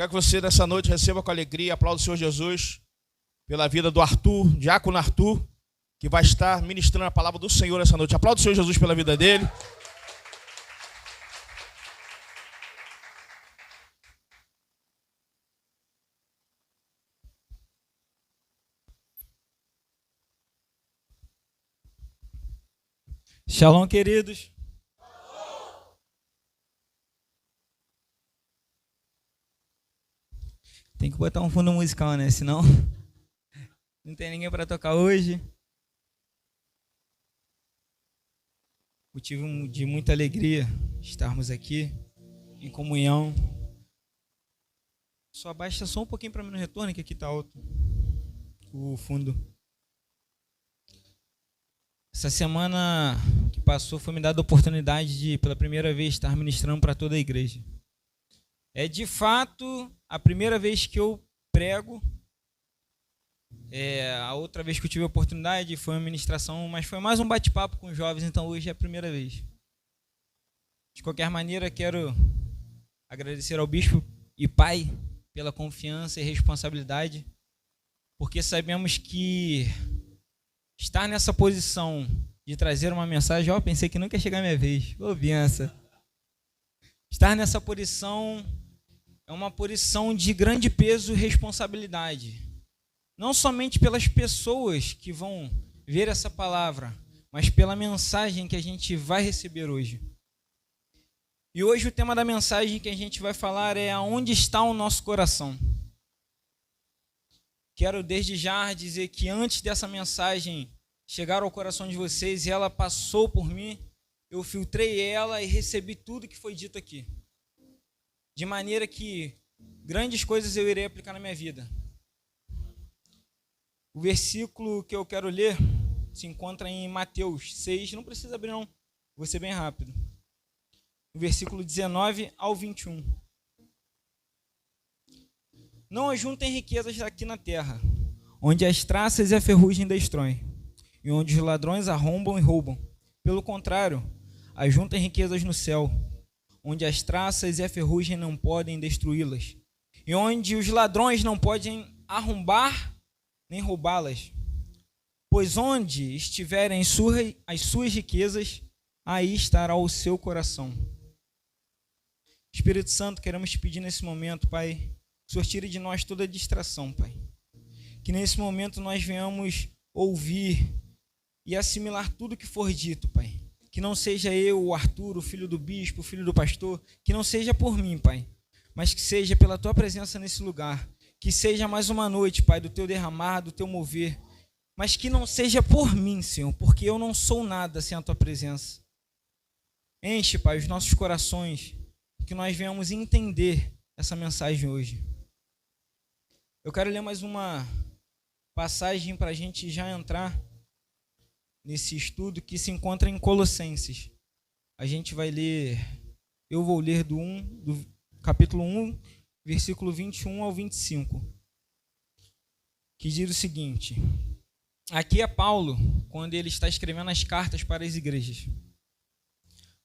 quero que você nessa noite receba com alegria, aplauda o Senhor Jesus pela vida do Arthur, diácono Arthur, que vai estar ministrando a palavra do Senhor nessa noite. Aplauda o Senhor Jesus pela vida dele. Shalom, queridos. Tem que botar um fundo musical, né? Senão não tem ninguém para tocar hoje. Motivo de muita alegria estarmos aqui em comunhão. Só abaixa só um pouquinho para mim no retorno, que aqui está alto o fundo. Essa semana que passou foi me dada a oportunidade de, pela primeira vez, estar ministrando para toda a igreja. É de fato a primeira vez que eu prego. A outra vez que eu tive a oportunidade foi uma ministração, mas foi mais um bate-papo com os jovens, então hoje é a primeira vez. De qualquer maneira, quero agradecer ao bispo e pai pela confiança e responsabilidade, porque sabemos que estar nessa posição de trazer uma mensagem, pensei que nunca ia chegar a minha vez. Benção. Estar nessa posição é uma posição de grande peso e responsabilidade. Não somente pelas pessoas que vão ver essa palavra, mas pela mensagem que a gente vai receber hoje. E hoje o tema da mensagem que a gente vai falar é aonde está o nosso coração. Quero desde já dizer que antes dessa mensagem chegar ao coração de vocês, e ela passou por mim, eu filtrei ela e recebi tudo que foi dito aqui. De maneira que grandes coisas eu irei aplicar na minha vida. O versículo que eu quero ler se encontra em Mateus 6, não precisa abrir não, vou ser bem rápido. O versículo 19 ao 21. Não ajuntem riquezas aqui na terra, onde as traças e a ferrugem destroem, e onde os ladrões arrombam e roubam. Pelo contrário, ajuntem riquezas no céu, onde as traças e a ferrugem não podem destruí-las, e onde os ladrões não podem arrombar nem roubá-las. Pois onde estiverem as suas riquezas, aí estará o seu coração. Espírito Santo, queremos te pedir nesse momento, Pai, que o Senhor tire de nós toda distração, Pai. Que nesse momento nós venhamos ouvir e assimilar tudo que for dito, Pai. Que não seja eu, o Arthur, o filho do bispo, o filho do pastor, que não seja por mim, Pai, mas que seja pela Tua presença nesse lugar. Que seja mais uma noite, Pai, do Teu derramar, do Teu mover, mas que não seja por mim, Senhor, porque eu não sou nada sem a Tua presença. Enche, Pai, os nossos corações, que nós venhamos entender essa mensagem hoje. Eu quero ler mais uma passagem para a gente já entrar nesse estudo que se encontra em Colossenses. A gente vai ler, eu vou ler do capítulo 1, versículo 21 ao 25, que diz o seguinte. Aqui é Paulo, quando ele está escrevendo as cartas para as igrejas.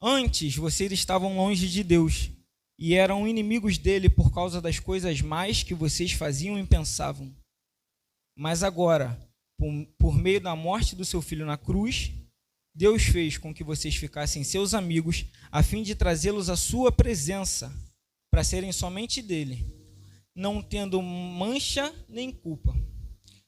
Antes vocês estavam longe de Deus e eram inimigos dele por causa das coisas más que vocês faziam e pensavam. Mas agora, por meio da morte do seu filho na cruz, Deus fez com que vocês ficassem seus amigos, a fim de trazê-los à sua presença, para serem somente dele, não tendo mancha nem culpa.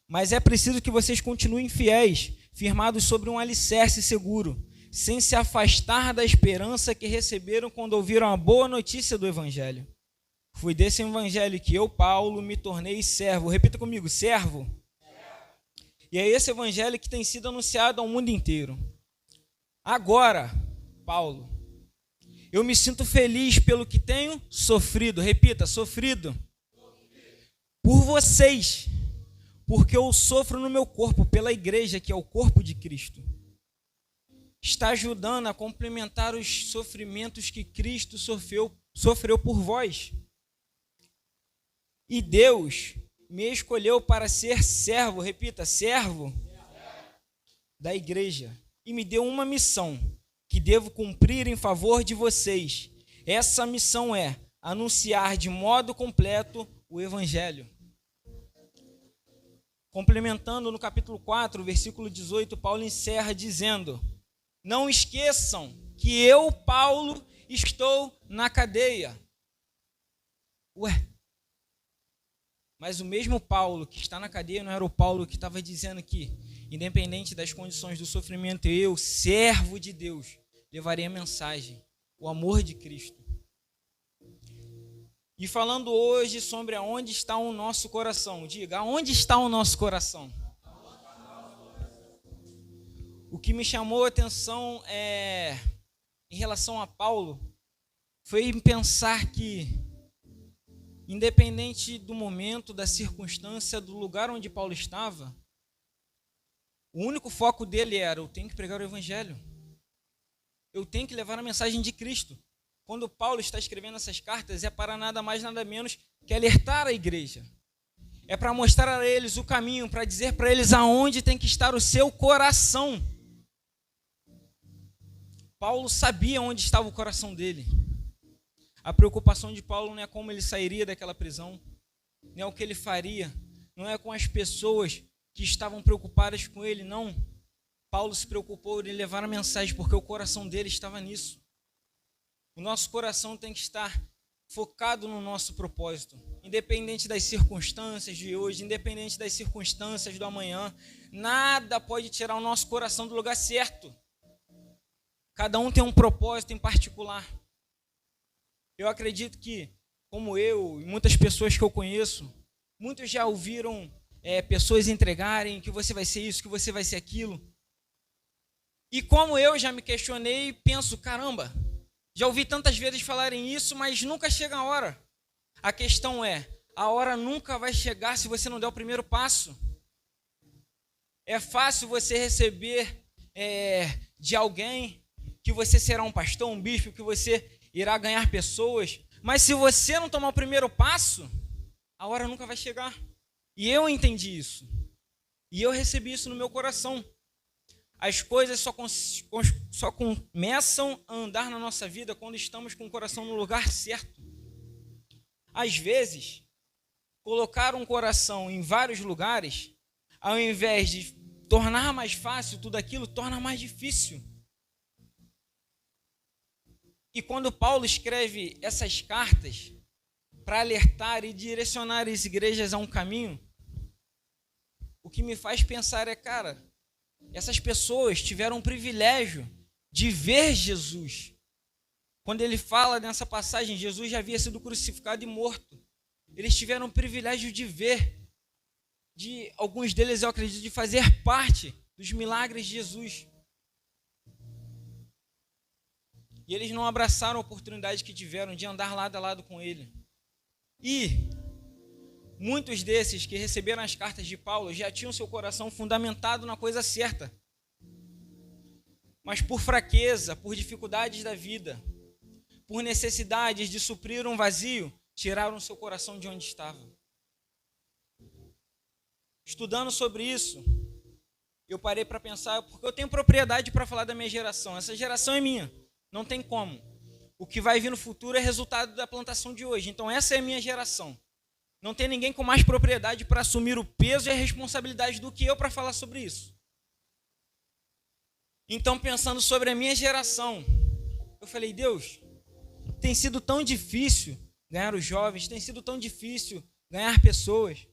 Mas é preciso que vocês continuem fiéis, firmados sobre um alicerce seguro, sem se afastar da esperança que receberam quando ouviram a boa notícia do Evangelho. Foi desse Evangelho que eu, Paulo, me tornei servo. Repita comigo, servo. E é esse Evangelho que tem sido anunciado ao mundo inteiro. Agora, Paulo, eu me sinto feliz pelo que tenho sofrido. Repita, sofrido. Por vocês, porque eu sofro no meu corpo, pela igreja, que é o corpo de Cristo. Está ajudando a complementar os sofrimentos que Cristo sofreu por vós. E Deus me escolheu para ser servo, repita, servo da igreja. E me deu uma missão que devo cumprir em favor de vocês. Essa missão é anunciar de modo completo o Evangelho. Complementando no capítulo 4, versículo 18, Paulo encerra dizendo: não esqueçam que eu, Paulo, estou na cadeia. Ué, mas o mesmo Paulo que está na cadeia não era o Paulo que estava dizendo que, independente das condições do sofrimento, eu, servo de Deus, levarei a mensagem, o amor de Cristo. E falando hoje sobre aonde está o nosso coração, diga, aonde está o nosso coração? O que me chamou a atenção em relação a Paulo foi em pensar que, independente do momento, da circunstância, do lugar onde Paulo estava, o único foco dele era: eu tenho que pregar o Evangelho, eu tenho que levar a mensagem de Cristo. Quando Paulo está escrevendo essas cartas, é para nada mais, nada menos que alertar a igreja. É para mostrar a eles o caminho, para dizer para eles aonde tem que estar o seu coração. Paulo sabia onde estava o coração dele. A preocupação de Paulo não é como ele sairia daquela prisão, não é o que ele faria, não é com as pessoas que estavam preocupadas com ele, não. Paulo se preocupou em levar a mensagem, porque o coração dele estava nisso. O nosso coração tem que estar focado no nosso propósito, independente das circunstâncias de hoje, independente das circunstâncias do amanhã, nada pode tirar o nosso coração do lugar certo. Cada um tem um propósito em particular. Eu acredito que, como eu e muitas pessoas que eu conheço, muitos já ouviram pessoas entregarem que você vai ser isso, que você vai ser aquilo. E como eu já me questionei, penso, caramba, já ouvi tantas vezes falarem isso, mas nunca chega a hora. A questão é, a hora nunca vai chegar se você não der o primeiro passo. É fácil você receber de alguém que você será um pastor, um bispo, que você irá ganhar pessoas, mas se você não tomar o primeiro passo, a hora nunca vai chegar. E eu entendi isso. E eu recebi isso no meu coração. As coisas só começam a andar na nossa vida quando estamos com o coração no lugar certo. Às vezes, colocar um coração em vários lugares, ao invés de tornar mais fácil tudo aquilo, torna mais difícil. E quando Paulo escreve essas cartas para alertar e direcionar as igrejas a um caminho, o que me faz pensar é, cara, essas pessoas tiveram o privilégio de ver Jesus. Quando ele fala nessa passagem, Jesus já havia sido crucificado e morto. Eles tiveram o privilégio de ver, de alguns deles, eu acredito, de fazer parte dos milagres de Jesus. E eles não abraçaram a oportunidade que tiveram de andar lado a lado com ele. E muitos desses que receberam as cartas de Paulo já tinham seu coração fundamentado na coisa certa. Mas por fraqueza, por dificuldades da vida, por necessidades de suprir um vazio, tiraram seu coração de onde estava. Estudando sobre isso, eu parei para pensar, porque eu tenho propriedade para falar da minha geração. Essa geração é minha, não tem como. O que vai vir no futuro é resultado da plantação de hoje. Então essa é a minha geração. Não tem ninguém com mais propriedade para assumir o peso e a responsabilidade do que eu para falar sobre isso. Então, pensando sobre a minha geração, eu falei, Deus, tem sido tão difícil ganhar os jovens, tem sido tão difícil ganhar pessoas.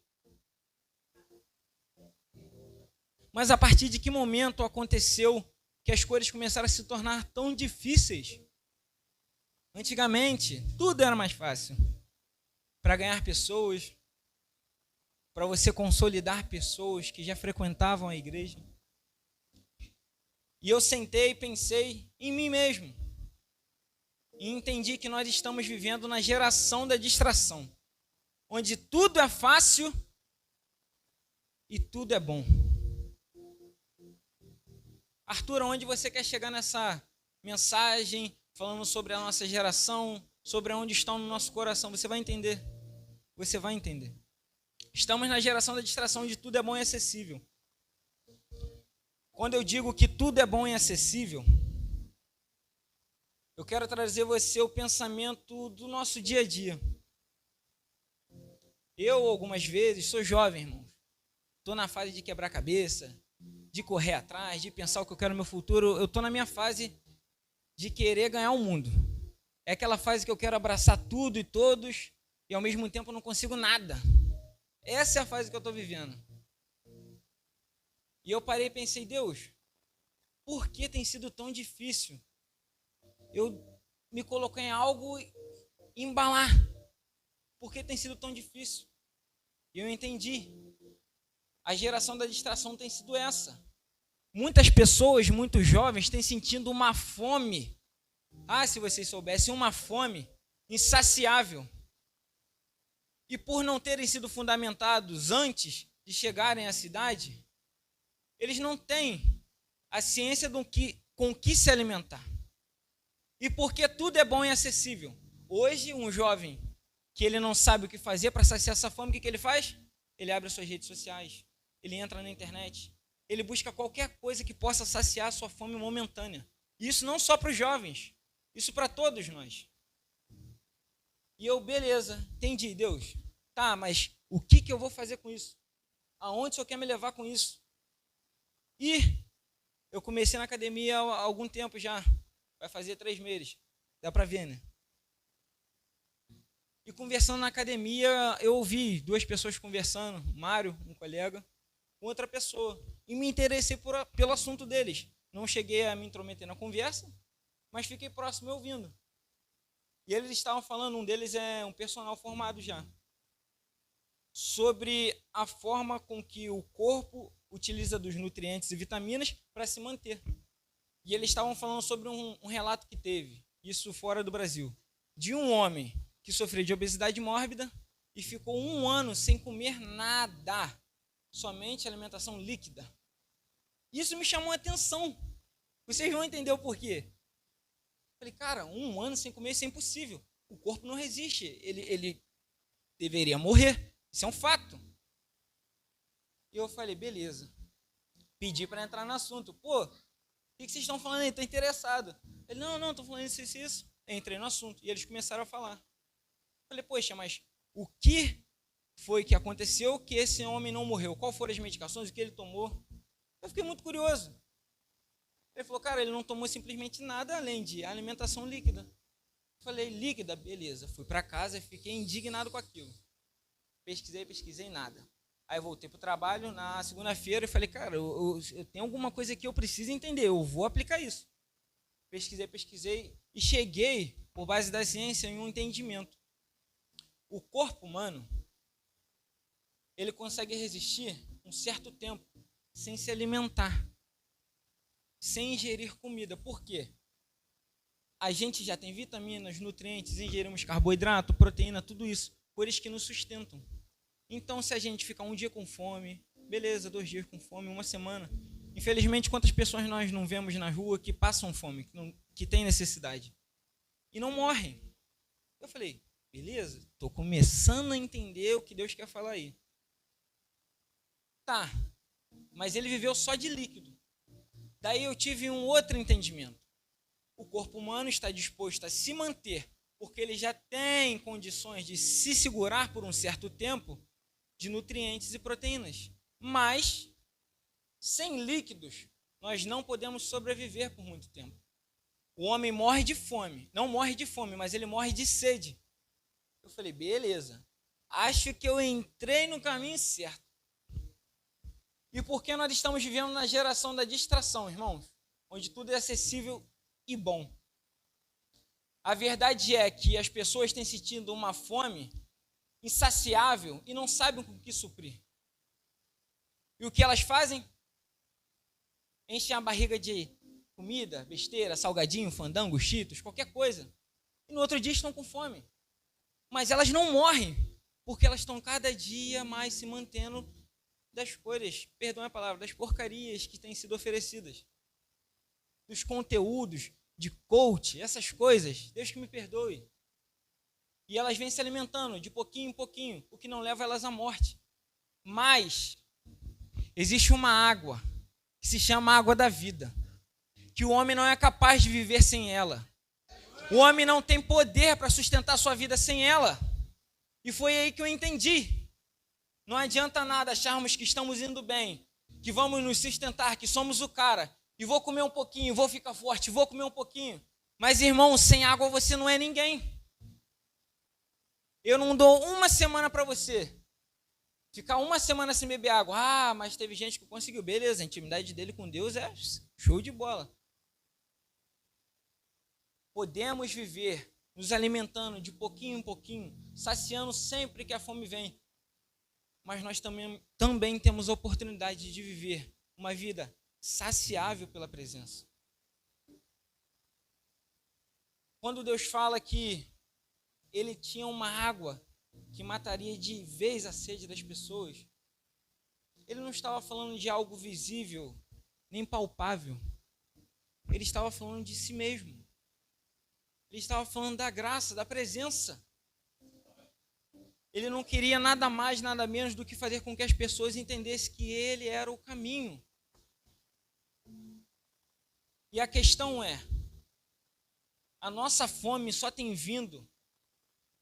Mas a partir de que momento aconteceu que as coisas começaram a se tornar tão difíceis? Antigamente, tudo era mais fácil. Para ganhar pessoas, para você consolidar pessoas que já frequentavam a igreja. E eu sentei e pensei em mim mesmo. E entendi que nós estamos vivendo na geração da distração, onde tudo é fácil e tudo é bom. Arthur, onde você quer chegar nessa mensagem, falando sobre a nossa geração, sobre onde está no nosso coração? Você vai entender. Você vai entender. Estamos na geração da distração, onde tudo é bom e acessível. Quando eu digo que tudo é bom e acessível, eu quero trazer você o pensamento do nosso dia a dia. Eu, algumas vezes, sou jovem, irmão. Estou na fase de quebrar cabeça, de correr atrás, de pensar o que eu quero no meu futuro. Eu estou na minha fase de querer ganhar o mundo. É aquela fase que eu quero abraçar tudo e todos e ao mesmo tempo não consigo nada. Essa é a fase que eu estou vivendo. E eu parei e pensei, Deus, por que tem sido tão difícil eu me colocar em algo e embalar? Por que tem sido tão difícil? E eu entendi. A geração da distração tem sido essa. Muitas pessoas, muitos jovens, têm sentido uma fome. Se vocês soubessem, uma fome insaciável. E por não terem sido fundamentados antes de chegarem à cidade, eles não têm a ciência com que se alimentar. E porque tudo é bom e acessível. Hoje, um jovem que ele não sabe o que fazer para saciar essa fome, o que ele faz? Ele abre as suas redes sociais, ele entra na internet, ele busca qualquer coisa que possa saciar a sua fome momentânea. E isso não só para os jovens, isso para todos nós. E eu, beleza, entendi, Deus. Tá, mas o que eu vou fazer com isso? Aonde o Senhor quer me levar com isso? E eu comecei na academia há algum tempo já, vai fazer 3 meses, dá para ver, né? E conversando na academia, eu ouvi 2 pessoas conversando, Mário, um colega, com outra pessoa, e me interessei pelo assunto deles. Não cheguei a me intrometer na conversa, mas fiquei próximo ouvindo. E eles estavam falando, um deles é um personal formado já, sobre a forma com que o corpo utiliza dos nutrientes e vitaminas para se manter. E eles estavam falando sobre um relato que teve, isso fora do Brasil, de um homem que sofreu de obesidade mórbida e ficou 1 ano sem comer nada, somente alimentação líquida. Isso me chamou a atenção. Vocês vão entender o porquê. Falei, cara, 1 ano sem comer, isso é impossível. O corpo não resiste, ele deveria morrer. Isso é um fato. E eu falei, beleza. Pedi para entrar no assunto. Pô, o que vocês estão falando aí? Estou interessado. Ele, não, estou falando isso. Eu entrei no assunto. E eles começaram a falar. Falei, poxa, mas o que foi que aconteceu que esse homem não morreu? Qual foram as medicações, o que ele tomou? Eu fiquei muito curioso. Ele falou, cara, ele não tomou simplesmente nada além de alimentação líquida. Falei, líquida? Beleza. Fui para casa e fiquei indignado com aquilo. Pesquisei, nada. Aí voltei para o trabalho na segunda-feira e falei, cara, eu tenho alguma coisa que eu preciso entender, eu vou aplicar isso. Pesquisei e cheguei, por base da ciência, em um entendimento. O corpo humano, ele consegue resistir um certo tempo sem se alimentar, sem ingerir comida. Por quê? A gente já tem vitaminas, nutrientes, ingerimos carboidrato, proteína, tudo isso, cores que nos sustentam. Então, se a gente ficar 1 dia com fome, beleza, 2 dias com fome, 1 semana. Infelizmente, quantas pessoas nós não vemos na rua que passam fome, que têm necessidade e não morrem? Eu falei, beleza, estou começando a entender o que Deus quer falar aí. Tá, mas ele viveu só de líquido. Daí eu tive um outro entendimento. O corpo humano está disposto a se manter, porque ele já tem condições de se segurar por um certo tempo de nutrientes e proteínas. Mas, sem líquidos, nós não podemos sobreviver por muito tempo. O homem morre de fome. Não morre de fome, mas ele morre de sede. Eu falei, beleza. Acho que eu entrei no caminho certo. E por que nós estamos vivendo na geração da distração, irmãos? Onde tudo é acessível e bom. A verdade é que as pessoas têm sentido uma fome insaciável e não sabem com o que suprir. E o que elas fazem? Enchem a barriga de comida, besteira, salgadinho, fandango, cheetos, qualquer coisa. E no outro dia estão com fome. Mas elas não morrem, porque elas estão cada dia mais se mantendo das coisas, perdão a palavra, das porcarias que têm sido oferecidas. Dos conteúdos de coach, essas coisas, Deus que me perdoe. E elas vêm se alimentando de pouquinho em pouquinho, o que não leva elas à morte. Mas existe uma água que se chama água da vida, que o homem não é capaz de viver sem ela. O homem não tem poder para sustentar sua vida sem ela. E foi aí que eu entendi. Não adianta nada acharmos que estamos indo bem, que vamos nos sustentar, que somos o cara, e vou comer um pouquinho, vou ficar forte, vou comer um pouquinho. Mas, irmão, sem água você não é ninguém. Eu não dou uma semana para você ficar uma semana sem beber água. Ah, mas teve gente que conseguiu. Beleza, a intimidade dele com Deus é show de bola. Podemos viver nos alimentando de pouquinho em pouquinho, saciando sempre que a fome vem. Mas nós também temos a oportunidade de viver uma vida saciável pela presença. Quando Deus fala que Ele tinha uma água que mataria de vez a sede das pessoas, Ele não estava falando de algo visível, nem palpável. Ele estava falando de si mesmo. Ele estava falando da graça, da presença. Ele não queria nada mais, nada menos do que fazer com que as pessoas entendessem que Ele era o caminho. E a questão é, a nossa fome só tem vindo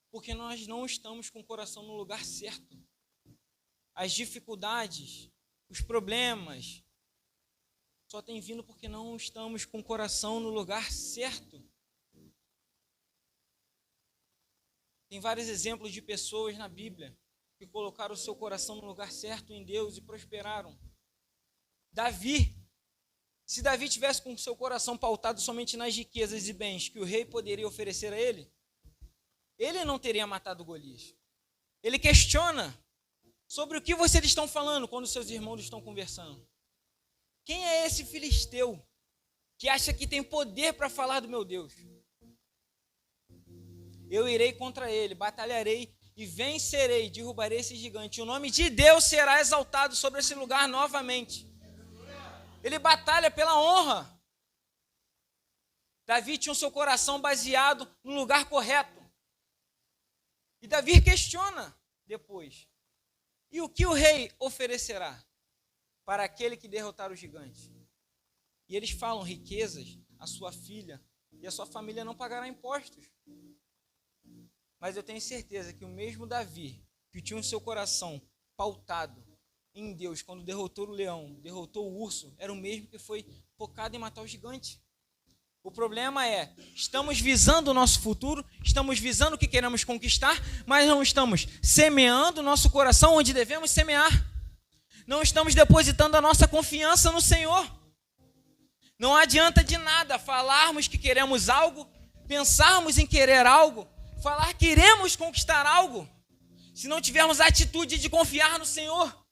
porque nós não estamos com o coração no lugar certo. As dificuldades, os problemas, só tem vindo porque não estamos com o coração no lugar certo. Tem vários exemplos de pessoas na Bíblia que colocaram o seu coração no lugar certo em Deus e prosperaram. Davi, se Davi tivesse com o seu coração pautado somente nas riquezas e bens que o rei poderia oferecer a ele, ele não teria matado Golias. Ele questiona sobre o que vocês estão falando quando seus irmãos estão conversando. Quem é esse filisteu que acha que tem poder para falar do meu Deus? Eu irei contra ele, batalharei e vencerei, derrubarei esse gigante. O nome de Deus será exaltado sobre esse lugar novamente. Ele batalha pela honra. Davi tinha o seu coração baseado no lugar correto. E Davi questiona depois: e o que o rei oferecerá para aquele que derrotar o gigante? E eles falam: riquezas, a sua filha e a sua família não pagará impostos. Mas eu tenho certeza que o mesmo Davi, que tinha o seu coração pautado em Deus, quando derrotou o leão, derrotou o urso, era o mesmo que foi focado em matar o gigante. O problema é, estamos visando o nosso futuro, estamos visando o que queremos conquistar, mas não estamos semeando o nosso coração onde devemos semear. Não estamos depositando a nossa confiança no Senhor. Não adianta de nada falarmos que queremos algo, pensarmos em querer algo, falar que queremos conquistar algo, se não tivermos a atitude de confiar no Senhor.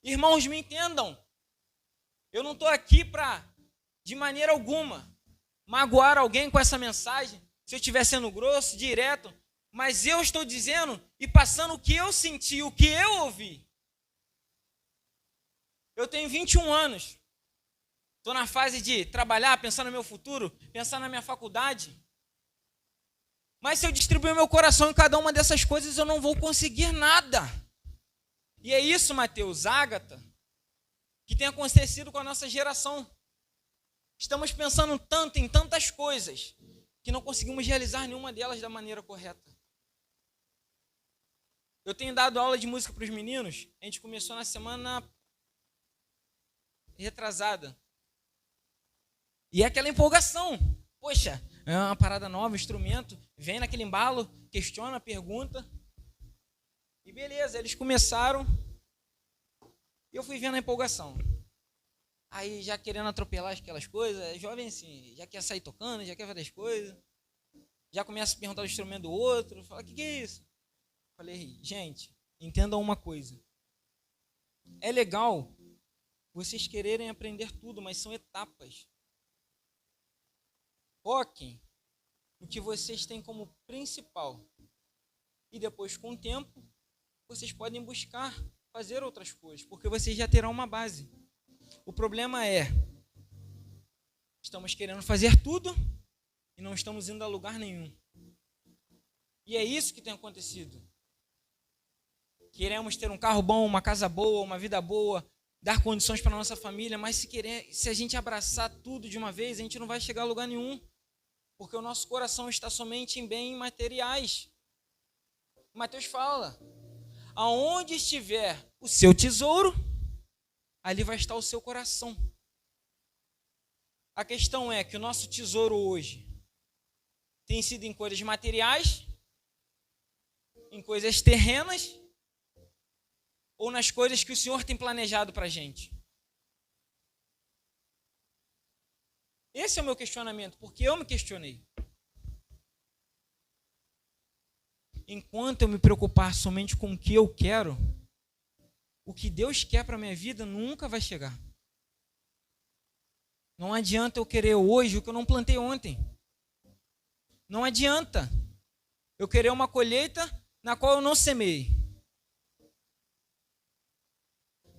Irmãos, me entendam. Eu não estou aqui para, de maneira alguma, magoar alguém com essa mensagem, se eu estiver sendo grosso, direto, mas eu estou dizendo e passando o que eu senti, o que eu ouvi. Eu tenho 21 anos, estou na fase de trabalhar, pensar no meu futuro, pensar na minha faculdade. Mas se eu distribuir meu coração em cada uma dessas coisas, eu não vou conseguir nada. E é isso, Mateus, Ágata, que tem acontecido com a nossa geração. Estamos pensando tanto em tantas coisas que não conseguimos realizar nenhuma delas da maneira correta. Eu tenho dado aula de música para os meninos. A gente começou na semana retrasada. E é aquela empolgação. Poxa, é uma parada nova, instrumento. Vem naquele embalo, questiona, pergunta. E beleza, eles começaram. E eu fui vendo a empolgação. Aí já querendo atropelar aquelas coisas. Jovem assim, já quer sair tocando, já quer fazer as coisas. Já começa a perguntar o instrumento do outro. Fala, o que é isso? Falei, gente, entendam uma coisa. É legal vocês quererem aprender tudo, mas são etapas. Foquem no que vocês têm como principal. E depois, com o tempo, vocês podem buscar fazer outras coisas, porque vocês já terão uma base. O problema é, estamos querendo fazer tudo e não estamos indo a lugar nenhum. E é isso que tem acontecido. Queremos ter um carro bom, uma casa boa, uma vida boa, dar condições para a nossa família, mas se a gente abraçar tudo de uma vez, a gente não vai chegar a lugar nenhum. Porque o nosso coração está somente em bens materiais. Mateus fala: aonde estiver o seu tesouro, ali vai estar o seu coração. A questão é que o nosso tesouro hoje tem sido em coisas materiais, em coisas terrenas, ou nas coisas que o Senhor tem planejado para a gente. Esse é o meu questionamento, porque eu me questionei. Enquanto eu me preocupar somente com o que eu quero, o que Deus quer para a minha vida nunca vai chegar. Não adianta eu querer hoje o que eu não plantei ontem. Não adianta eu querer uma colheita na qual eu não semei.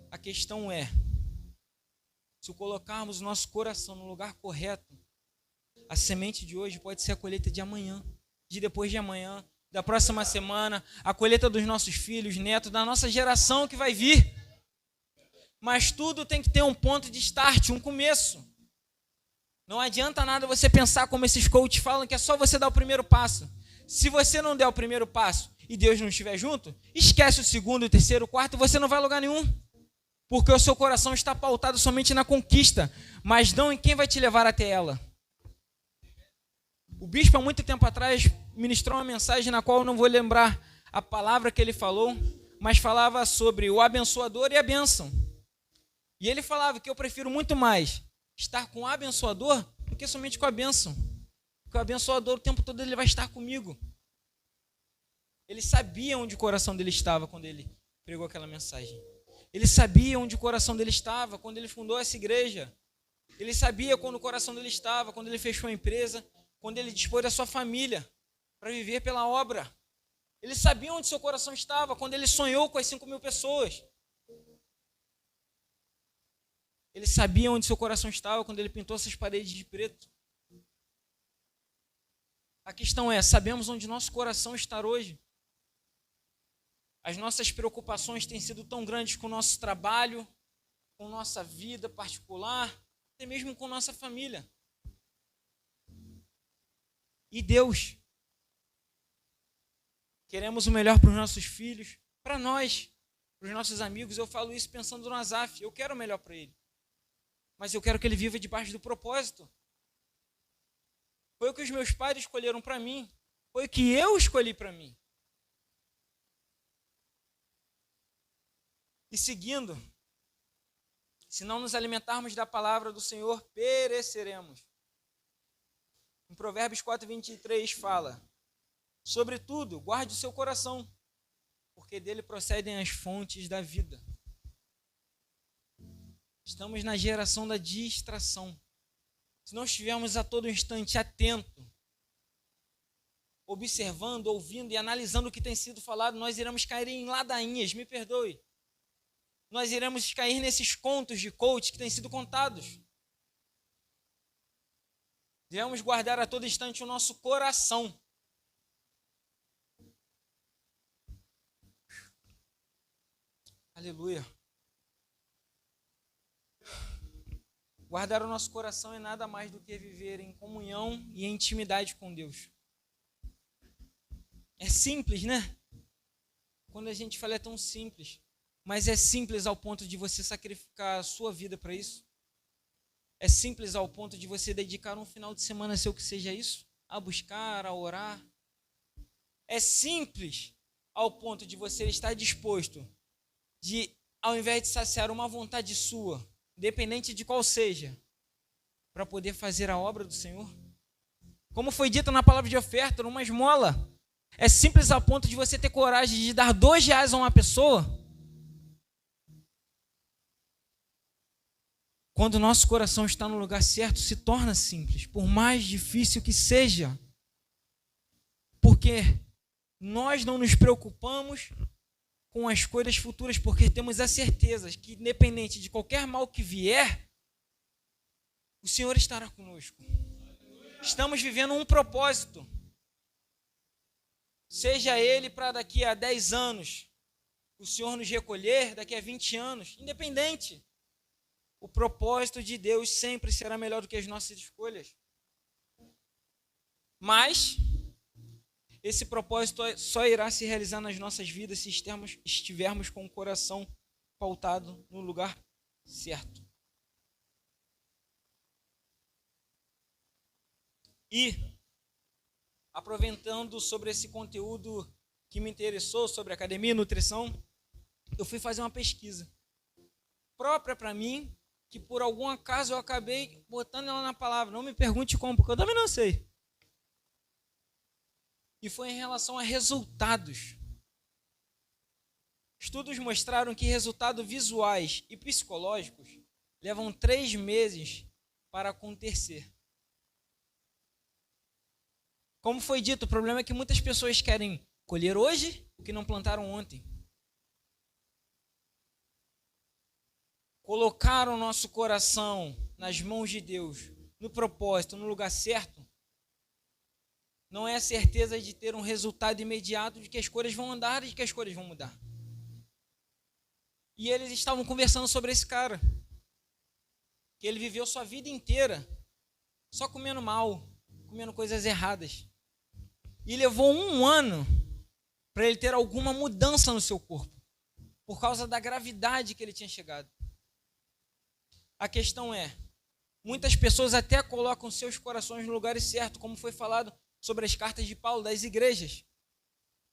A questão é, se colocarmos o nosso coração no lugar correto, a semente de hoje pode ser a colheita de amanhã, de depois de amanhã, da próxima semana, a colheita dos nossos filhos, netos, da nossa geração que vai vir. Mas tudo tem que ter um ponto de start, um começo. Não adianta nada você pensar como esses coaches falam, que é só você dar o primeiro passo. Se você não der o primeiro passo e Deus não estiver junto, esquece o segundo, o terceiro, o quarto, e você não vai a lugar nenhum. Porque o seu coração está pautado somente na conquista, mas não em quem vai te levar até ela. O bispo, há muito tempo atrás, ministrou uma mensagem na qual eu não vou lembrar a palavra que ele falou, mas falava sobre o abençoador e a bênção. E ele falava que eu prefiro muito mais estar com o abençoador do que somente com a bênção. Porque o abençoador o tempo todo ele vai estar comigo. Ele sabia onde o coração dele estava quando ele pregou aquela mensagem. Ele sabia onde o coração dele estava quando ele fundou essa igreja. Ele sabia quando o coração dele estava, quando ele fechou a empresa, quando ele dispôs da sua família para viver pela obra. Ele sabia onde seu coração estava quando ele sonhou com as 5.000 pessoas. Ele sabia onde seu coração estava quando ele pintou essas paredes de preto. A questão é, sabemos onde nosso coração está hoje? As nossas preocupações têm sido tão grandes com o nosso trabalho, com nossa vida particular, até mesmo com nossa família. E Deus? Queremos o melhor para os nossos filhos, para nós, para os nossos amigos. Eu falo isso pensando no Azaf. Eu quero o melhor para ele. Mas eu quero que ele viva debaixo do propósito. Foi o que os meus pais escolheram para mim. Foi o que eu escolhi para mim. E seguindo, se não nos alimentarmos da palavra do Senhor, pereceremos. Em Provérbios 4:23 fala: sobretudo, guarde o seu coração, porque dele procedem as fontes da vida. Estamos na geração da distração. Se não estivermos a todo instante atento, observando, ouvindo e analisando o que tem sido falado, nós iremos cair em ladainhas, me perdoe. Nós iremos cair nesses contos de coach que têm sido contados. Devemos guardar a todo instante o nosso coração. Aleluia. Guardar o nosso coração é nada mais do que viver em comunhão e em intimidade com Deus. É simples, né? Quando a gente fala é tão simples. Mas é simples ao ponto de você sacrificar a sua vida para isso? É simples ao ponto de você dedicar um final de semana, se o que seja isso? A buscar, a orar? É simples ao ponto de você estar disposto de, ao invés de saciar uma vontade sua, independente de qual seja, para poder fazer a obra do Senhor? Como foi dito na palavra de oferta, numa esmola. É simples ao ponto de você ter coragem de dar R$2 a uma pessoa? Quando o nosso coração está no lugar certo, se torna simples, por mais difícil que seja. Porque nós não nos preocupamos com as coisas futuras, porque temos a certeza que, independente de qualquer mal que vier, o Senhor estará conosco. Estamos vivendo um propósito. Seja ele para daqui a 10 anos, o Senhor nos recolher, daqui a 20 anos, independente. O propósito de Deus sempre será melhor do que as nossas escolhas. Mas esse propósito só irá se realizar nas nossas vidas se estivermos com o coração pautado no lugar certo. E, aproveitando sobre esse conteúdo que me interessou, sobre academia e nutrição, eu fui fazer uma pesquisa própria para mim, que por algum acaso eu acabei botando ela na palavra. Não me pergunte como, porque eu também não sei. E foi em relação a resultados. Estudos mostraram que resultados visuais e psicológicos levam 3 meses para acontecer. Como foi dito, o problema é que muitas pessoas querem colher hoje o que não plantaram ontem. Colocar o nosso coração nas mãos de Deus, no propósito, no lugar certo, não é a certeza de ter um resultado imediato de que as coisas vão andar e de que as coisas vão mudar. E eles estavam conversando sobre esse cara, que ele viveu sua vida inteira só comendo mal, comendo coisas erradas. E levou 1 ano para ele ter alguma mudança no seu corpo, por causa da gravidade que ele tinha chegado. A questão é, muitas pessoas até colocam seus corações no lugar certo, como foi falado sobre as cartas de Paulo das igrejas.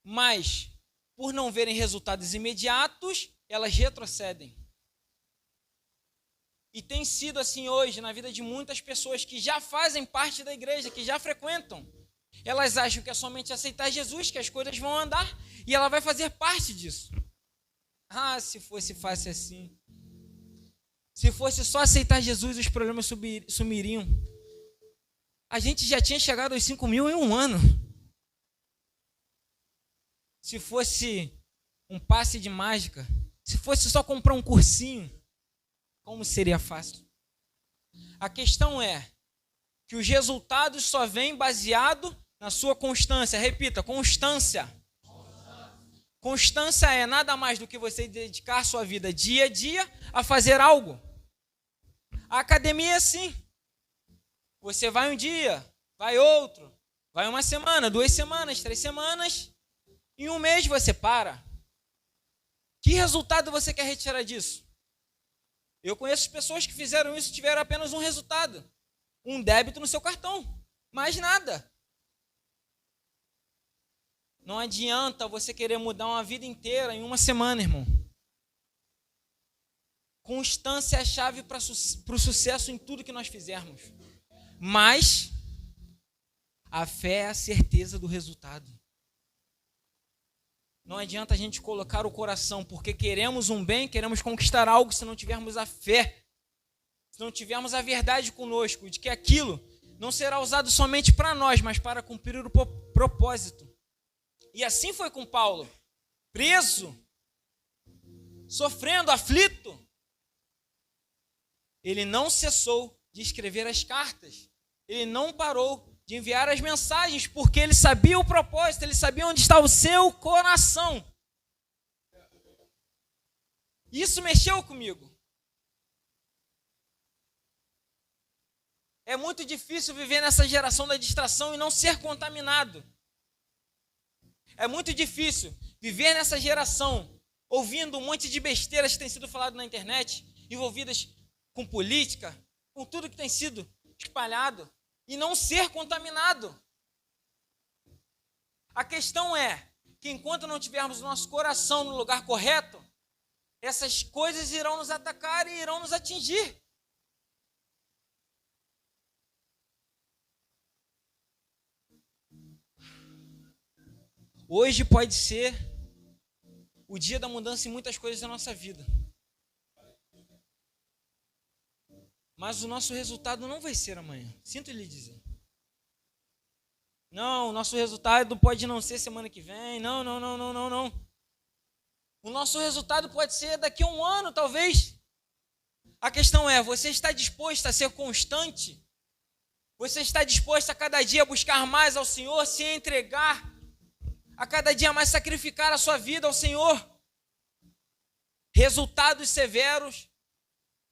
Mas, por não verem resultados imediatos, elas retrocedem. E tem sido assim hoje na vida de muitas pessoas que já fazem parte da igreja, que já frequentam. Elas acham que é somente aceitar Jesus, que as coisas vão andar, e ela vai fazer parte disso. Ah, se fosse fácil assim. Se fosse só aceitar Jesus, os problemas sumiriam. A gente já tinha chegado aos 5.000 em 1 ano. Se fosse um passe de mágica, se fosse só comprar um cursinho, como seria fácil? A questão é que os resultados só vêm baseado na sua constância. Repita, constância. Constância é nada mais do que você dedicar sua vida dia a dia a fazer algo. A academia é assim. Você vai um dia, vai outro, vai 1 semana, 2 semanas, 3 semanas, em 1 mês você para. Que resultado você quer retirar disso? Eu conheço pessoas que fizeram isso e tiveram apenas um resultado. Um débito no seu cartão. Mais nada. Não adianta você querer mudar uma vida inteira em 1 semana, irmão. Constância é a chave para o sucesso em tudo que nós fizermos. Mas a fé é a certeza do resultado. Não adianta a gente colocar o coração, porque queremos um bem, queremos conquistar algo, se não tivermos a fé, se não tivermos a verdade conosco, de que aquilo não será usado somente para nós, mas para cumprir o propósito. E assim foi com Paulo, preso, sofrendo, aflito. Ele não cessou de escrever as cartas, ele não parou de enviar as mensagens, porque ele sabia o propósito, ele sabia onde está o seu coração. Isso mexeu comigo. É muito difícil viver nessa geração da distração e não ser contaminado. É muito difícil viver nessa geração ouvindo um monte de besteiras que tem sido falado na internet, envolvidas com política, com tudo que tem sido espalhado, e não ser contaminado. A questão é que enquanto não tivermos o nosso coração no lugar correto, essas coisas irão nos atacar e irão nos atingir. Hoje pode ser o dia da mudança em muitas coisas da nossa vida. Mas o nosso resultado não vai ser amanhã. Sinto lhe dizer. Não, o nosso resultado pode não ser semana que vem. Não. O nosso resultado pode ser daqui a 1 ano, talvez. A questão é, você está disposto a ser constante? Você está disposto a cada dia buscar mais ao Senhor, se entregar? A cada dia mais sacrificar a sua vida ao Senhor? Resultados severos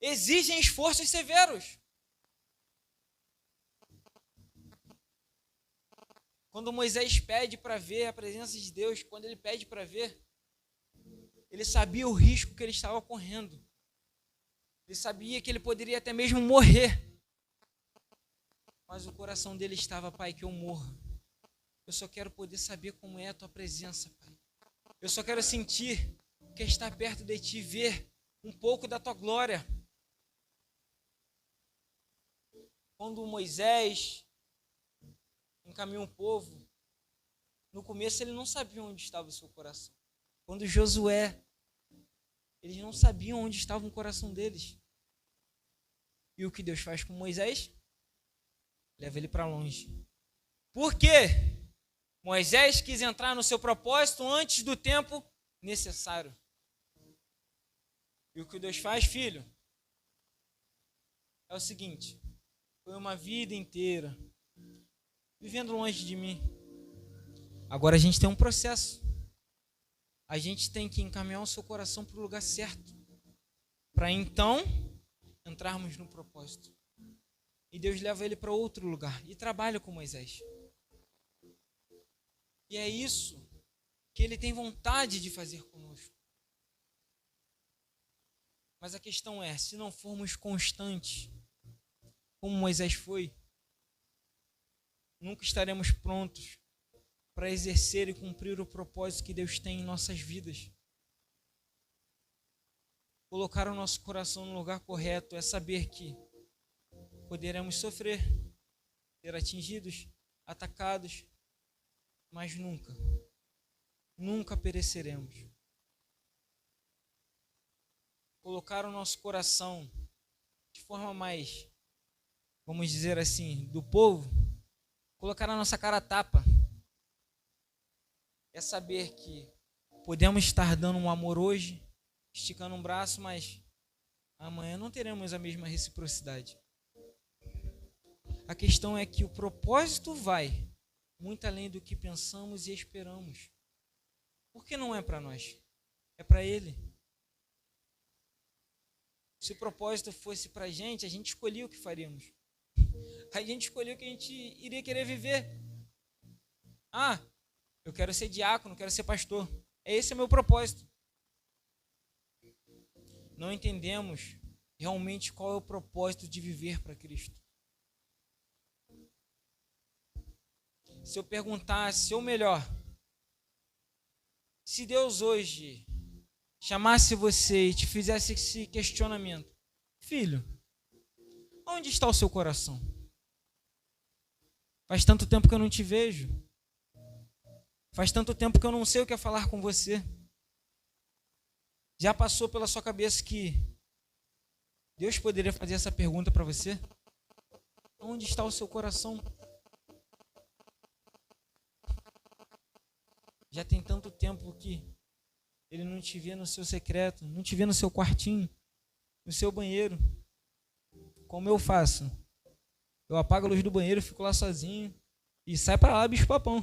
exigem esforços severos. Quando Moisés pede para ver a presença de Deus, quando ele pede para ver, ele sabia o risco que ele estava correndo. Ele sabia que ele poderia até mesmo morrer. Mas o coração dele estava, Pai, que eu morra. Eu só quero poder saber como é a tua presença, Pai. Eu só quero sentir que estar perto de ti, ver um pouco da tua glória. Quando Moisés encaminhou o povo, no começo ele não sabia onde estava o seu coração. Quando Josué, eles não sabiam onde estava o coração deles. E o que Deus faz com Moisés? Leva ele para longe. Por quê? Moisés quis entrar no seu propósito antes do tempo necessário. E o que Deus faz, filho? É o seguinte: foi uma vida inteira vivendo longe de mim. Agora a gente tem um processo. A gente tem que encaminhar o seu coração para o lugar certo, para então entrarmos no propósito. E Deus leva ele para outro lugar e trabalha com Moisés. E é isso que ele tem vontade de fazer conosco. Mas a questão é, se não formos constantes, como Moisés foi, nunca estaremos prontos para exercer e cumprir o propósito que Deus tem em nossas vidas. Colocar o nosso coração no lugar correto é saber que poderemos sofrer, ser atingidos, atacados, mas nunca pereceremos. Colocar o nosso coração de forma mais, vamos dizer assim, do povo, colocar a nossa cara a tapa. É saber que podemos estar dando um amor hoje, esticando um braço, mas amanhã não teremos a mesma reciprocidade. A questão é que o propósito vai muito além do que pensamos e esperamos. Porque não é para nós, é para Ele. Se o propósito fosse para a gente escolhia o que faríamos. A gente escolheu o que a gente iria querer viver. Ah, eu quero ser diácono, quero ser pastor. Esse é o meu propósito. Não entendemos realmente qual é o propósito de viver para Cristo. Se eu perguntasse, ou melhor, se Deus hoje chamasse você e te fizesse esse questionamento: filho, onde está o seu coração? Faz tanto tempo que eu não te vejo. Faz tanto tempo que eu não sei o que é falar com você. Já passou pela sua cabeça que Deus poderia fazer essa pergunta para você? Onde está o seu coração? Já tem tanto tempo que Ele não te vê no seu secreto, não te vê no seu quartinho, no seu banheiro. Como eu faço? Eu apago a luz do banheiro, fico lá sozinho e sai para lá, bicho papão.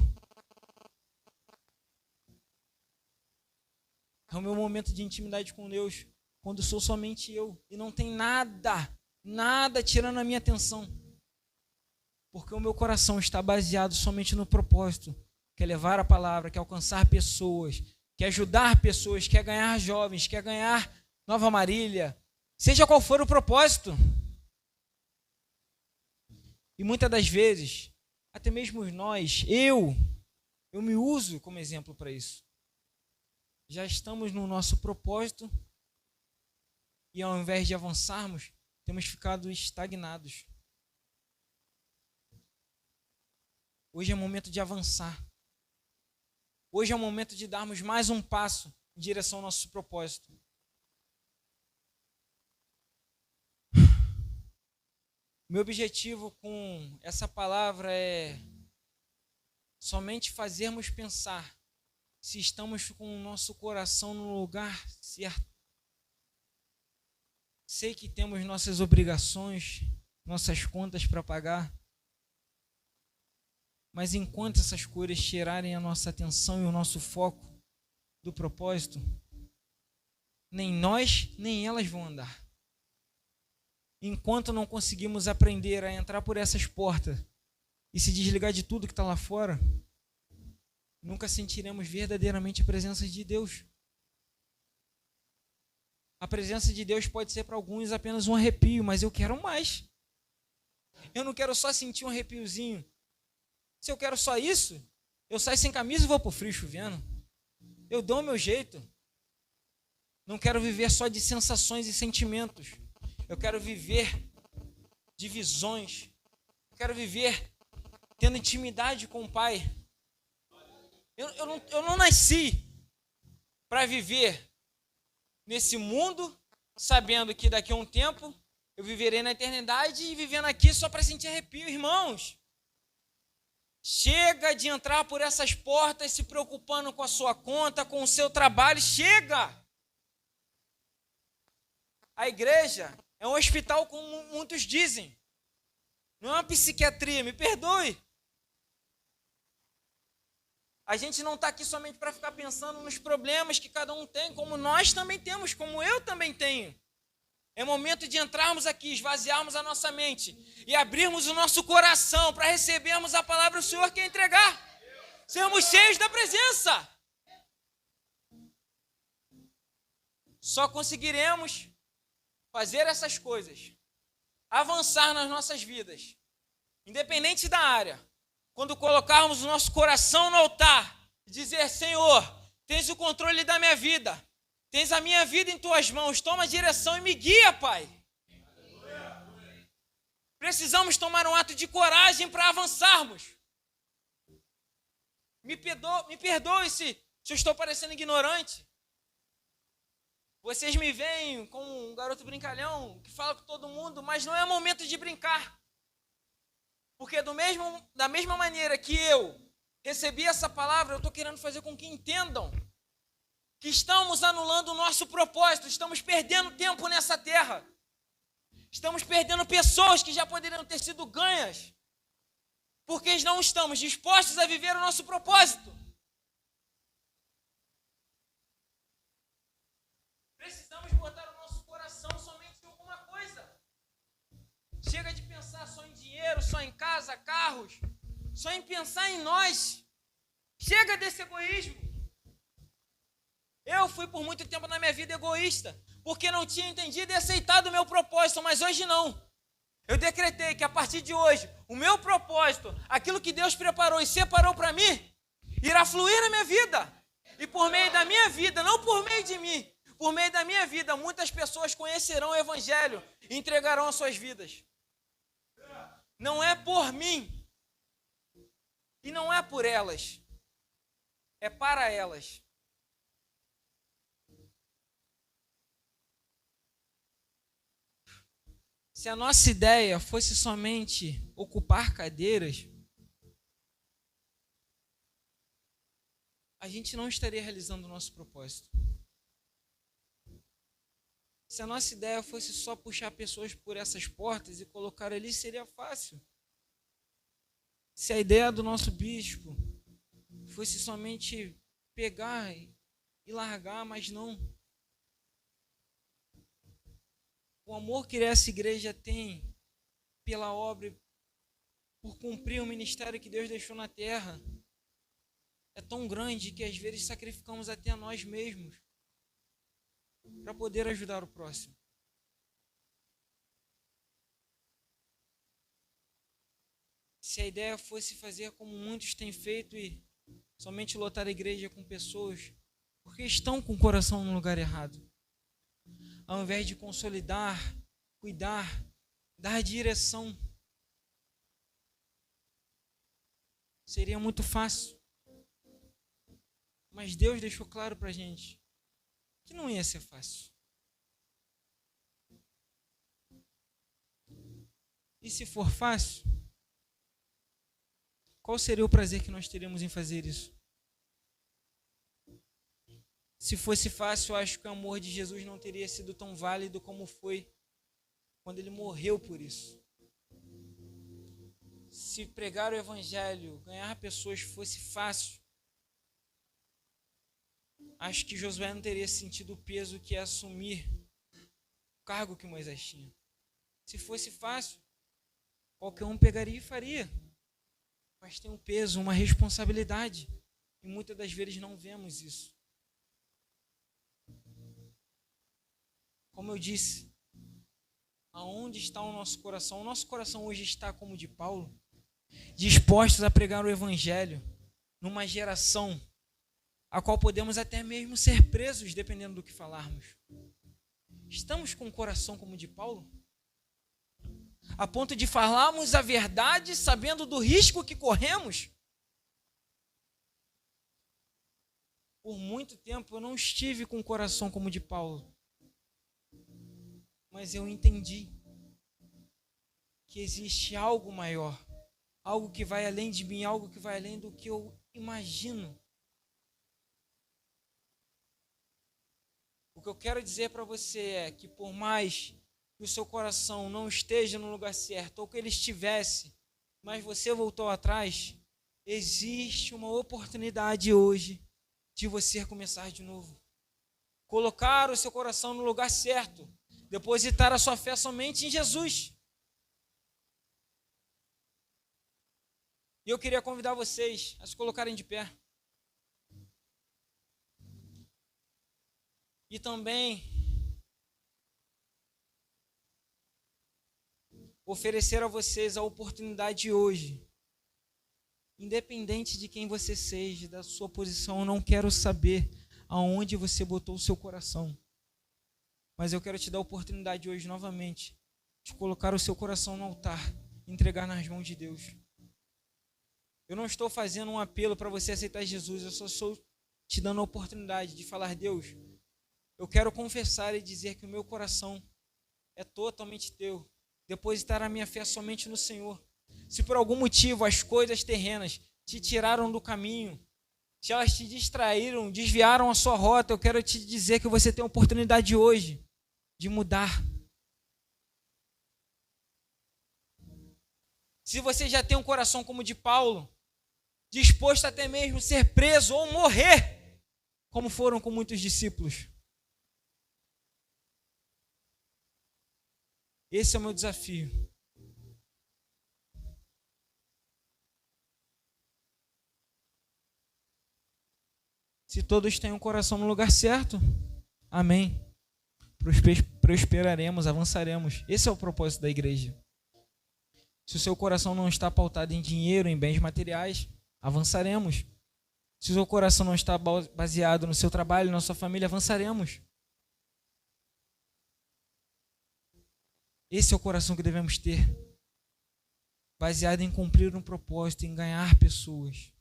É o meu momento de intimidade com Deus, quando sou somente eu e não tem nada tirando a minha atenção. Porque o meu coração está baseado somente no propósito, que é levar a palavra, que é alcançar pessoas, que é ajudar pessoas, que é ganhar jovens, que é ganhar Nova Marília, seja qual for o propósito. E muitas das vezes, até mesmo nós, eu me uso como exemplo para isso. Já estamos no nosso propósito e ao invés de avançarmos, temos ficado estagnados. Hoje é momento de avançar. Hoje é o momento de darmos mais um passo em direção ao nosso propósito. Meu objetivo com essa palavra é somente fazermos pensar se estamos com o nosso coração no lugar certo. Sei que temos nossas obrigações, nossas contas para pagar, mas enquanto essas coisas tirarem a nossa atenção e o nosso foco do propósito, nem nós, nem elas vão andar. Enquanto não conseguimos aprender a entrar por essas portas e se desligar de tudo que está lá fora, nunca sentiremos verdadeiramente a presença de Deus. A presença de Deus pode ser para alguns apenas um arrepio, mas eu quero mais. Eu não quero só sentir um arrepiozinho. Se eu quero só isso, eu saio sem camisa e vou pro frio chovendo. Eu dou o meu jeito. Não quero viver só de sensações e sentimentos. Eu quero viver de visões. Eu quero viver tendo intimidade com o Pai. Eu não nasci para viver nesse mundo, sabendo que daqui a um tempo eu viverei na eternidade e vivendo aqui só para sentir arrepio. Irmãos, chega de entrar por essas portas se preocupando com a sua conta, com o seu trabalho. Chega! A igreja é um hospital, como muitos dizem. Não é uma psiquiatria, me perdoe. A gente não está aqui somente para ficar pensando nos problemas que cada um tem, como nós também temos, como eu também tenho. É momento de entrarmos aqui, esvaziarmos a nossa mente e abrirmos o nosso coração para recebermos a palavra do Senhor que é entregar. Sermos cheios da presença. Só conseguiremos fazer essas coisas, avançar nas nossas vidas, independente da área, quando colocarmos o nosso coração no altar e dizer: Senhor, tens o controle da minha vida, tens a minha vida em tuas mãos, toma a direção e me guia, Pai. Precisamos tomar um ato de coragem para avançarmos. Me perdoe se eu estou parecendo ignorante. Vocês me veem como um garoto brincalhão que fala com todo mundo, mas não é momento de brincar. Porque da mesma maneira que eu recebi essa palavra, eu estou querendo fazer com que entendam que estamos anulando o nosso propósito, estamos perdendo tempo nessa terra. Estamos perdendo pessoas que já poderiam ter sido ganhas, porque não estamos dispostos a viver o nosso propósito. Precisamos botar o nosso coração somente em alguma coisa. Chega de pensar só em dinheiro, só em casa, carros, só em pensar em nós. Chega desse egoísmo. Eu fui por muito tempo na minha vida egoísta, porque não tinha entendido e aceitado o meu propósito, mas hoje não. Eu decretei que a partir de hoje, o meu propósito, aquilo que Deus preparou e separou para mim, irá fluir na minha vida. E por meio da minha vida, não por meio de mim, por meio da minha vida, muitas pessoas conhecerão o Evangelho e entregarão as suas vidas. Não é por mim e não é por elas, é para elas. Se a nossa ideia fosse somente ocupar cadeiras, a gente não estaria realizando o nosso propósito. Se a nossa ideia fosse só puxar pessoas por essas portas e colocar ali, seria fácil. Se a ideia do nosso bispo fosse somente pegar e largar, mas não. O amor que essa igreja tem pela obra, por cumprir o ministério que Deus deixou na terra, é tão grande que às vezes sacrificamos até a nós mesmos para poder ajudar o próximo. Se a ideia fosse fazer como muitos têm feito e somente lotar a igreja com pessoas porque estão com o coração no lugar errado, ao invés de consolidar, cuidar, dar direção, seria muito fácil. Mas Deus deixou claro para a gente que não ia ser fácil. E se for fácil, qual seria o prazer que nós teríamos em fazer isso? Se fosse fácil, eu acho que o amor de Jesus não teria sido tão válido como foi quando ele morreu por isso. Se pregar o evangelho, ganhar pessoas fosse fácil, acho que Josué não teria sentido o peso que é assumir o cargo que Moisés tinha. Se fosse fácil, qualquer um pegaria e faria. Mas tem um peso, uma responsabilidade. E muitas das vezes não vemos isso. Como eu disse, aonde está o nosso coração? O nosso coração hoje está como o de Paulo, dispostos a pregar o evangelho numa geração a qual podemos até mesmo ser presos, dependendo do que falarmos. Estamos com o coração como o de Paulo? A ponto de falarmos a verdade sabendo do risco que corremos? Por muito tempo eu não estive com o coração como o de Paulo. Mas eu entendi que existe algo maior, algo que vai além de mim, algo que vai além do que eu imagino. O que eu quero dizer para você é que por mais que o seu coração não esteja no lugar certo, ou que ele estivesse, mas você voltou atrás, existe uma oportunidade hoje de você começar de novo. Colocar o seu coração no lugar certo, depositar a sua fé somente em Jesus. E eu queria convidar vocês a se colocarem de pé. E também oferecer a vocês a oportunidade de hoje. Independente de quem você seja, da sua posição, eu não quero saber aonde você botou o seu coração. Mas eu quero te dar a oportunidade hoje novamente de colocar o seu coração no altar, entregar nas mãos de Deus. Eu não estou fazendo um apelo para você aceitar Jesus, eu só estou te dando a oportunidade de falar: Deus, eu quero confessar e dizer que o meu coração é totalmente teu, depositar a minha fé somente no Senhor. Se por algum motivo as coisas terrenas te tiraram do caminho, se elas te distraíram, desviaram a sua rota, eu quero te dizer que você tem a oportunidade hoje de mudar. Se você já tem um coração como o de Paulo, disposto até mesmo a ser preso ou morrer, como foram com muitos discípulos. Esse é o meu desafio. Se todos têm um coração no lugar certo, amém. Prosperaremos, avançaremos. Esse é o propósito da igreja. Se o seu coração não está pautado em dinheiro, em bens materiais, avançaremos. Se o seu coração não está baseado no seu trabalho, na sua família, avançaremos. Esse é o coração que devemos ter, baseado em cumprir um propósito, em ganhar pessoas.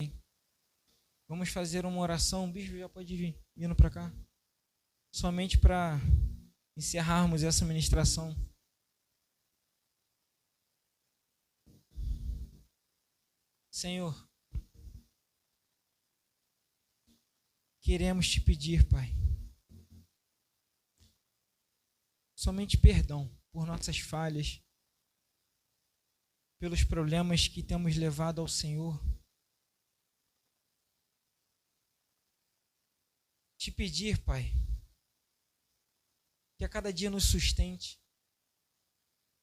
Vamos fazer uma oração. O bispo já pode vir, vindo para cá, somente para encerrarmos essa ministração. Senhor, queremos te pedir, Pai, somente perdão por nossas falhas, pelos problemas que temos levado ao Senhor. Te pedir, Pai, que a cada dia nos sustente,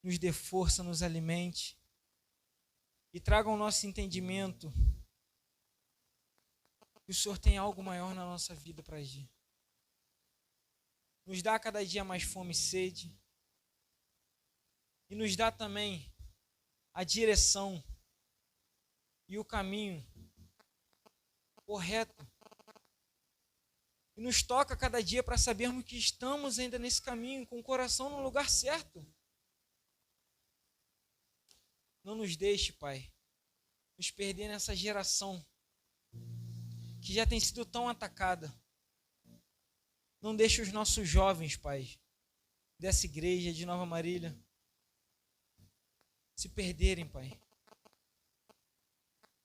nos dê força, nos alimente e traga ao nosso entendimento que o Senhor tem algo maior na nossa vida para agir. Nos dá a cada dia mais fome e sede e nos dá também a direção e o caminho correto. E nos toca cada dia para sabermos que estamos ainda nesse caminho, com o coração no lugar certo. Não nos deixe, Pai, nos perder nessa geração que já tem sido tão atacada. Não deixe os nossos jovens, Pai, dessa igreja de Nova Marília, se perderem, Pai.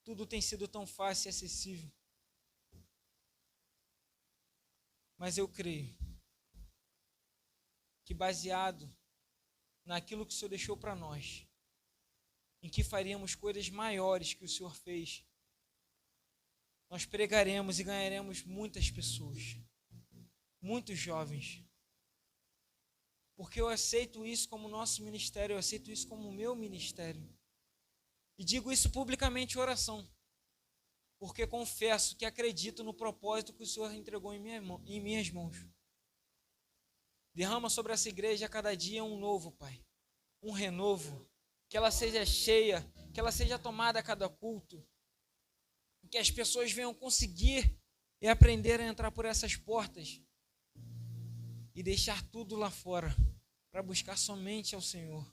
Tudo tem sido tão fácil e acessível. Mas eu creio que, baseado naquilo que o Senhor deixou para nós, em que faríamos coisas maiores que o Senhor fez, nós pregaremos e ganharemos muitas pessoas, muitos jovens. Porque eu aceito isso como nosso ministério, eu aceito isso como o meu ministério. E digo isso publicamente em oração. porque confesso que acredito no propósito que o Senhor entregou em minhas mãos. Derrama sobre essa igreja a cada dia um novo, Pai, um renovo, que ela seja cheia, que ela seja tomada a cada culto, que as pessoas venham conseguir e aprender a entrar por essas portas e deixar tudo lá fora para buscar somente ao Senhor.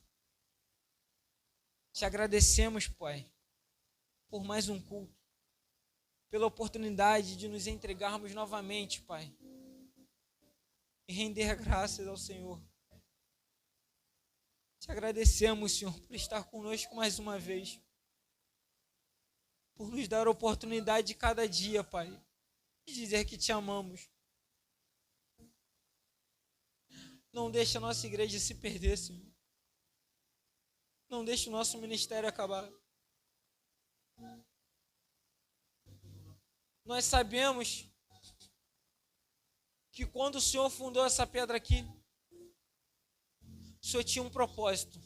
Te agradecemos, Pai, por mais um culto, pela oportunidade de nos entregarmos novamente, Pai, e render graças ao Senhor. Te agradecemos, Senhor, por estar conosco mais uma vez, por nos dar a oportunidade de cada dia, Pai, de dizer que te amamos. Não deixe a nossa igreja se perder, Senhor. Não deixe o nosso ministério acabar. Nós sabemos que quando o Senhor fundou essa pedra aqui, o Senhor tinha um propósito.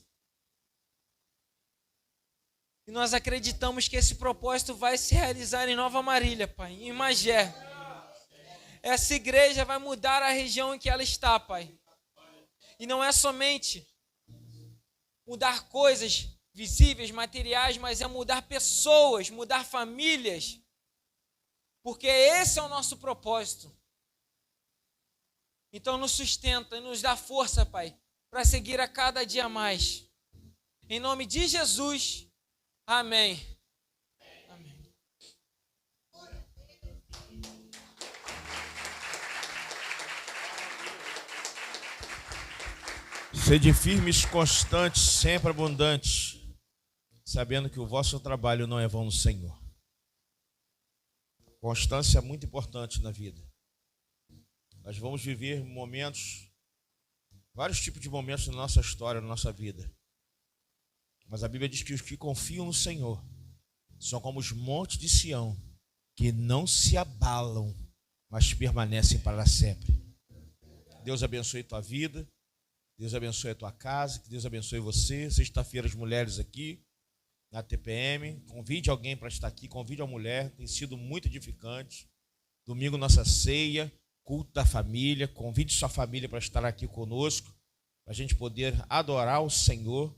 E nós acreditamos que esse propósito vai se realizar em Nova Marília, Pai, em Magé. Essa igreja vai mudar a região em que ela está, Pai. E não é somente mudar coisas visíveis, materiais, mas é mudar pessoas, mudar famílias. Porque esse é o nosso propósito. Então nos sustenta e nos dá força, Pai, para seguir a cada dia mais. Em nome de Jesus, amém. Amém. Sede firmes, constantes, sempre abundantes, sabendo que o vosso trabalho não é vão no Senhor. Constância é muito importante na vida. Nós vamos viver momentos, vários tipos de momentos na nossa história, na nossa vida. Mas a Bíblia diz que os que confiam no Senhor são como os montes de Sião, que não se abalam, mas permanecem para sempre. Deus abençoe tua vida, Deus abençoe a tua casa, que Deus abençoe você. Sexta-feira as mulheres aqui na TPM, convide alguém para estar aqui, convide a mulher, tem sido muito edificante. Domingo nossa ceia, culto da família, convide sua família para estar aqui conosco, para a gente poder adorar o Senhor.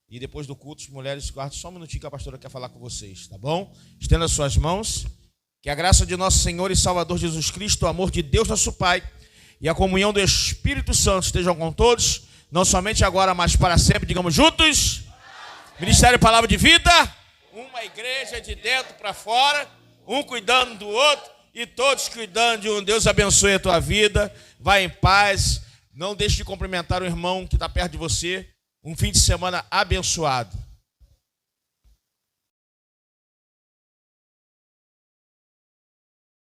E depois do culto, as mulheres guardem só um minutinho que a pastora quer falar com vocês, tá bom? Estenda as suas mãos, que a graça de nosso Senhor e Salvador Jesus Cristo, o amor de Deus nosso Pai e a comunhão do Espírito Santo estejam com todos, não somente agora, mas para sempre. Digamos juntos: Ministério Palavra de Vida, uma igreja de dentro para fora, um cuidando do outro e todos cuidando de um. Deus abençoe a tua vida, vai em paz, não deixe de cumprimentar o irmão que está perto de você. Um fim de semana abençoado.